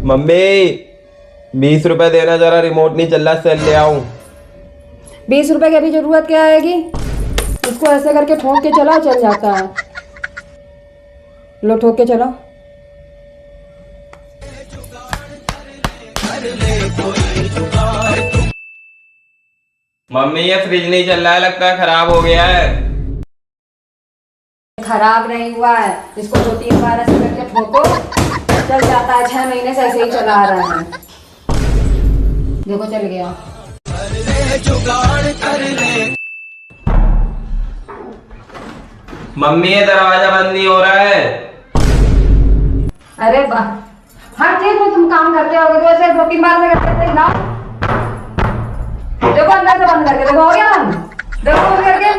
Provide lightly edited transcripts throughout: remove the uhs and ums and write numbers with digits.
Mummy 20 रुपए देना, जरा रिमोट नहीं चल रहा, सेल ले आऊं। 20 रुपए की अभी जरूरत क्या आएगी? इसको ऐसे करके ठोक के चला, चल जाता है। लो ठोक के चलो। मम्मी ये फ्रिज नहीं चल रहा है, लगता है खराब हो गया है। खराब नहीं हुआ है, इसको 2-3 बार ऐसे करके ठोको, चल जाता है। 6 महीने से ऐसे ही चला आ रहा है। देखो चल गया। मम्मी ये दरवाजा बंद नहीं हो रहा है। अरे वाह, हर चीज में तुम काम करते हो। तो ऐसे 2-3 बार से करते ना। देखो अंदर से बंद करके देखो, हो गया बंद। देखो बंद करके।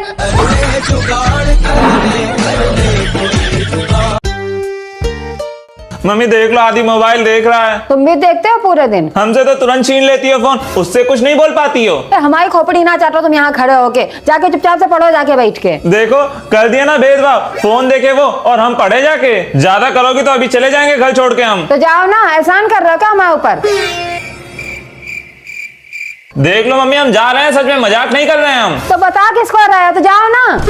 मम्मी देख लो, आदि मोबाइल देख रहा है। तुम भी देखते हो पूरे दिन? हमसे तो तुरंत छीन लेती हो फोन, उससे कुछ नहीं बोल पाती हो। हमारी खोपड़ी ना चाटो तुम यहाँ खड़े होके, जाके चुपचाप से पढ़ो जाके बैठ के। देखो कर दिया ना भेदभाव, फोन देखे वो और हम पढ़े जाके। ज्यादा करोगी तो अभी चले जाएंगे घर छोड़ के हम। तो जाओ ना, एहसान कर रहे हो क्या हमारे ऊपर? देख लो मम्मी, हम जा रहे हैं, सच में मजाक नहीं कर रहे हैं हम। तो बता किसको रहे हो, तो जाओ ना।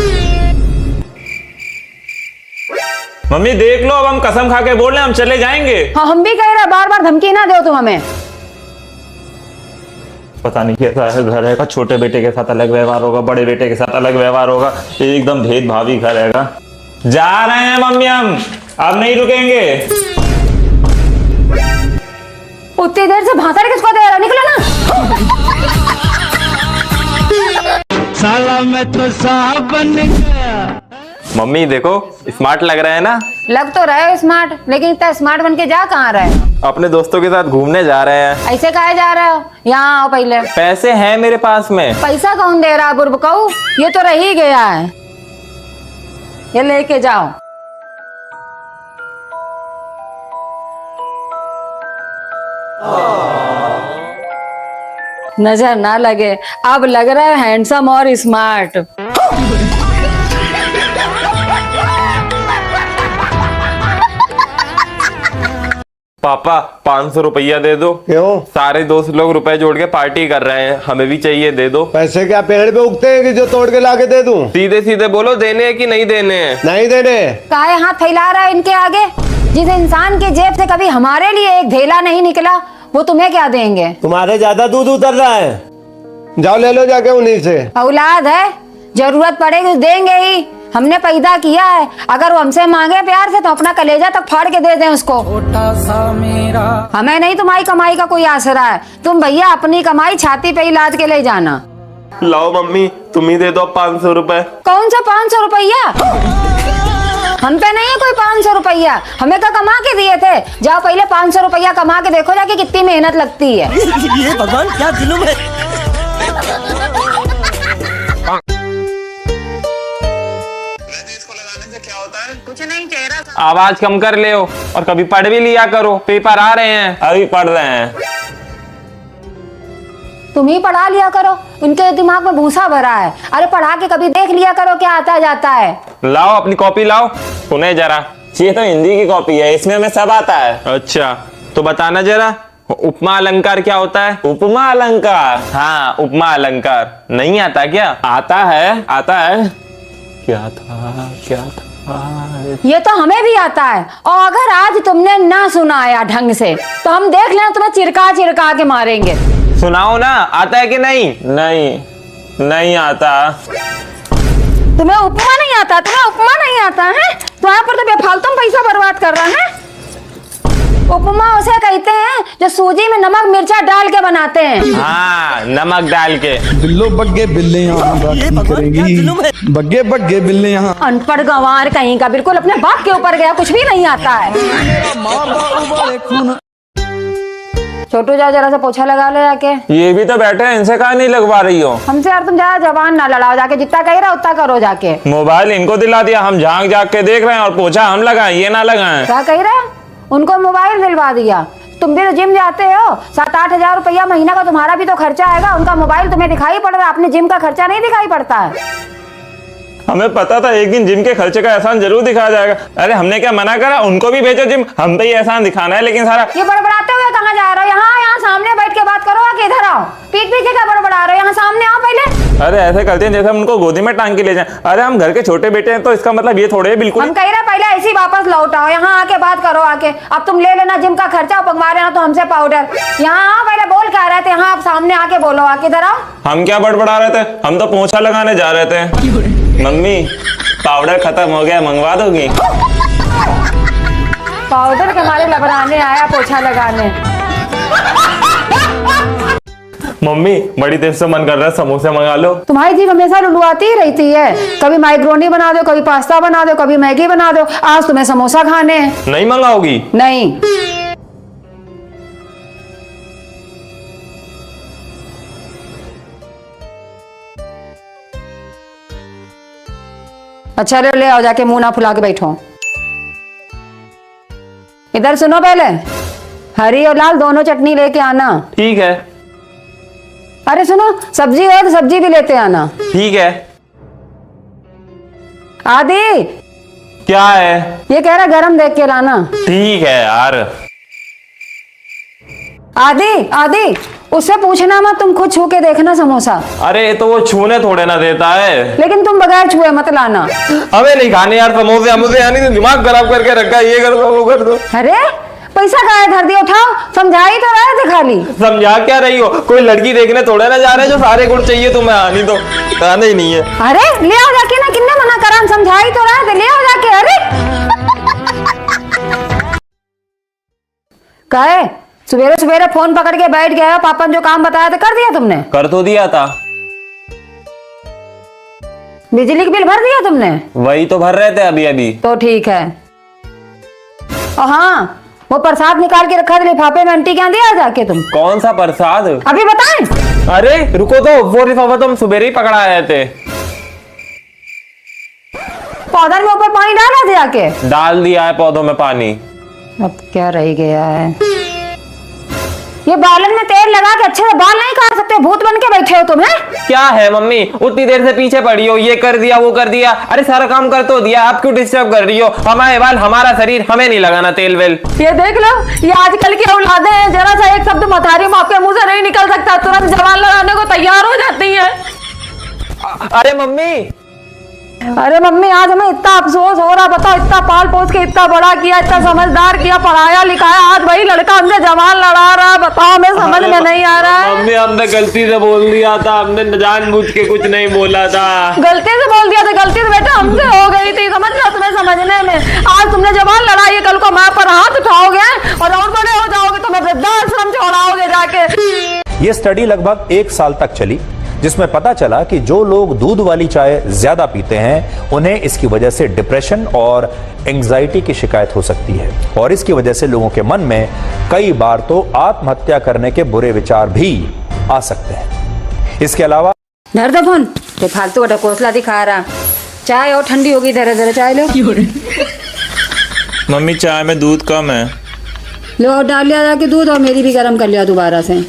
मम्मी देख लो, अब हम कसम खा के बोल रहे हैं, हम चले जाएंगे। हाँ हम भी कह रहे हैं, बार बार धमकी ना दो तुम हमें। पता नहीं कैसा है घर है, छोटे बेटे के साथ अलग व्यवहार होगा, बड़े बेटे के साथ अलग व्यवहार होगा, एकदम भेदभावी घर रहेगा। जा रहे हैं मम्मी हम, अब नहीं रुकेंगे। उतनी देर से भाषण किसको दे रहा हो, निकलो ना। साला मैं तो साहब बन गया। मम्मी देखो स्मार्ट लग रहा है ना। लग तो रहे हो स्मार्ट, लेकिन इतना स्मार्ट बन के जा कहाँ रहे हो? अपने दोस्तों के साथ घूमने जा रहे हैं। ऐसे काहे जा रहे हो? यहाँ आओ पहले। पैसे हैं मेरे पास में। पैसा कौन दे रहा है बुरबकाऊ? ये तो रह ही गया है, ये लेके जाओ। नजर ना लगे, अब लग रहा है हैंडसम और स्मार्ट। पापा 500 रुपया दे दो। क्यों? सारे दोस्त लोग रुपए जोड़ के पार्टी कर रहे हैं, हमें भी चाहिए, दे दो। पैसे क्या पेड़ पे उगते हैं कि जो तोड़ के लाके दे दूं? सीधे सीधे बोलो, देने हैं कि नहीं देने हैं? नहीं देने। काहे हाथ फैला रहा है इनके आगे? जिस इंसान की जेब से कभी हमारे लिए एक धेला नहीं निकला, वो तुम्हें क्या देंगे? तुम्हारे ज्यादा दूध उतर रहा है, जाओ ले लो जाके उन्हीं से। औलाद है, जरूरत पड़ेगी तो देंगे ही, हमने पैदा किया है। अगर वो हमसे मांगे प्यार से तो अपना कलेजा तक फाड़ के दे दें उसको। छोटा सा मेरा, हमें नहीं तुम्हारी कमाई का कोई आसरा है। तुम भैया अपनी कमाई छाती पे ही लाद के ले जाना। लाओ मम्मी, तुम ही दे दो 500 रुपए। कौन सा 500 रुपया? हम पे नहीं है कोई 500 रुपया, हमें तो कमा के दिए थे। जाओ पहले 500 रुपया कमा के देखो जाके कितनी मेहनत लगती है। ये भगवान क्या जुल्म है। कुछ नहीं, चेहरा आवाज कम कर ले हो, और कभी पढ़ भी लिया करो, पेपर आ रहे हैं। अभी पढ़ रहे हैं। तुम ही पढ़ा लिया करो, उनके दिमाग में भूसा भरा है। अरे पढ़ा के कभी देख लिया करो क्या आता जाता है। लाओ अपनी कॉपी लाओ, सुने जरा, ये तो हिंदी की कॉपी है, इसमें हमें सब आता है। अच्छा तो बताना जरा, उपमा अलंकार क्या होता है? उपमा अलंकार? हाँ उपमा अलंकार नहीं आता क्या? आता है, आता है। क्या था ये तो हमें भी आता है, और अगर आज तुमने ना सुनाया ढंग से तो हम देख लेना तुम्हें चिरका चिरका के मारेंगे। सुनाओ ना, आता है कि नहीं? नहीं आता। तुम्हें उपमा नहीं आता? तुम्हें उपमा नहीं आता है? तुम्हारे पर तो बेफालतू में पैसा बर्बाद कर रहा है। उपमा उसे कहते हैं जो सूजी में नमक मिर्चा डाल के बनाते हैं। हाँ नमक डाल के। बिल्लो बग्गे बिल्ले यहाँ करेंगी, बग्गे बग्गे बिल्ले यहाँ। अनपढ़ गंवार कहीं का, बिल्कुल अपने बाप के ऊपर गया, कुछ भी नहीं आता है। छोटू जा जरा सा पोछा लगा ले जाके। ये भी तो बैठे हैं, इनसे कहा नहीं लगवा रही हो? हमसे यार तुम ज्यादा जबान ना लड़ाओ, जाके जितना कह रहा उतना करो जाके। मोबाइल इनको दिला दिया, हम झांक झांक के देख रहे हैं, और पोछा हम लगाएं, ये ना लगाएं। क्या कह रहे हैं? उनको मोबाइल दिलवा दिया। तुम भी तो जिम जाते हो, 7-8 हजार रुपया महीना का तुम्हारा भी तो खर्चा आएगा। उनका मोबाइल तुम्हें दिखाई पड़ रहा है, अपने जिम का खर्चा नहीं दिखाई पड़ता है। हमें पता था एक दिन जिम के खर्चे का एहसान जरूर दिखाया जाएगा। अरे हमने क्या मना करा, उनको भी भेजो जिम, हम पे ही एहसान दिखाना है। लेकिन सारा ये बड़बड़ाते हुए कहाँ जा रहे हो? यहाँ सामने बैठ के बात करो, आके इधर आओ। पीठ पीछे क्या बड़बड़ा रहे हो? यहाँ सामने आओ पहले। अरे ऐसे करते हैं जैसे हम उनको गोदी में टांग के ले जाएं। अरे हम घर के छोटे बेटे हैं तो इसका मतलब ये थोड़े है बिल्कुल। हम कह रहे पहले ऐसी वापस लौट आओ, यहाँ आके बात करो आके। अब तुम ले लेना जिम का खर्चा, पकवा लेना तो हमसे पाउडर। यहाँ आओ, पहले बोल क्या रहे थे, यहाँ आप सामने आके बोलो, आके इधर आओ। हम क्या बड़बड़ा रहे थे, हम तो पोछा लगाने जा रहे थे। मम्मी पाउडर खत्म हो गया, मंगवा दोगी? पाउडर के हमारे लबराने आया पोछा लगाने। मम्मी बड़ी देर से मन कर रहा है समोसे मंगा लो। तुम्हारी जीभ हमेशा लुलुआती ही रहती है, कभी माइक्रोनी बना दो, कभी पास्ता बना दो, कभी मैगी बना दो। आज तुम्हें समोसा खाने हैं। नहीं मंगाओगी? नहीं। अच्छा ले आओ, जाके मुंह ना फुला के बैठो। इधर सुनो, पहले हरी और लाल दोनों चटनी लेके आना। ठीक है। अरे सुनो, सब्जी हो तो सब्जी भी लेते आना। ठीक है। आदि क्या है? ये कह रहा गरम देख के लाना। ठीक है यार। आदि आदि उससे पूछना मत, तुम खुद छू के देखना समोसा। अरे तो वो छूने थोड़े ना देता है। लेकिन तुम बगैर छुए मत लाना। हमें नहीं खाने यार समोसे, हमसे यानी तो दिमाग खराब करके रखा है, ये कर दो वो कर दो। अरे पैसा कहाँ धर दिया, उठाओ। समझा ही तो रहे थे खाली। समझा क्या रही हो? कोई लड़की देखने थोड़े ना जा रहे जो सारे गुण चाहिए तुम्हें, आनी तो आने ही नहीं है। अरे ले आओ जाके ना, किन्ने मना करा, हम समझा ही तो रहे थे, ले आओ जाके। अरे कहे सवेरे सवेरे फोन पकड़ के बैठ गया, पापा ने जो काम बताया था कर दिया तुमने? कर तो दिया था। बिजली का बिल भर दिया तुमने? वही तो भर रहे थे अभी अभी। तो ठीक है। और हाँ, वो प्रसाद निकाल के रखा था लिफाफे में, आंटी क्या दिया जाके तुम? कौन सा प्रसाद? अभी बताएं। अरे रुको तो, वो लिफाफा तो हम सुबह ही पकड़ा आए थे। पौधे में ऊपर पानी डाला था जाके? डाल दिया है पौधों में पानी। अब क्या रह गया है? ये बालन में तेल लगा के अच्छे से बाल नहीं काट सकते? भूत बन के बैठे हो तुम, हैं? क्या है मम्मी, उतनी देर से पीछे पड़ी हो, ये कर दिया वो कर दिया। अरे सारा काम कर तो दिया, आप क्यों डिस्टर्ब कर रही हो? हमारे बाल हमारा शरीर, हमें नहीं लगाना तेल वेल। ये देख लो, ये आजकल की औलादे हैं, जरा सा एक शब्द मथारी में आपके मुंह से नहीं निकल सकता, तुरंत जवान लगाने को तैयार हो जाती है। अरे मम्मी, अरे मम्मी आज हमें इतना अफसोस हो रहा, बताओ, इतना पाल पोस के इतना बड़ा किया, इतना समझदार किया, पढ़ाया लिखाया, आज वही लड़का हमसे जवान लड़ा रहा। बताओ, हमें समझ में नहीं आ रहा है। मम्मी हमने गलती से बोल दिया था, हमने जानबूझ के कुछ नहीं बोला था। गलती से बोल दिया था? गलती तो बेटा हमसे हो गई थी, समझ लो, तुम्हें समझने में। आज तुमने जवान लड़ाई, कल को माँ पर हाथ उठाओगे और बड़े हो जाओगे, तुम्हें वृद्धाश्रम छोड़ाओगे जाके। ये स्टडी लगभग 1 साल तक चली, जिसमें पता चला कि जो लोग दूध वाली चाय ज्यादा पीते हैं उन्हें इसकी वजह से डिप्रेशन और एंजाइटी की शिकायत हो सकती है, और इसकी वजह से लोगों के मन में कई बार तो आत्महत्या करने के बुरे विचार भी आ सकते हैं। इसके अलावा धर दो फोन, तो फालतू का ढकोसला दिखा रहा। चाय और ठंडी होगी, धीरे धीरे चाय लो। मम्मी चाय में दूध कम है। लो डाल लिया जाके दूध, और मेरी भी गर्म कर लिया दोबारा से।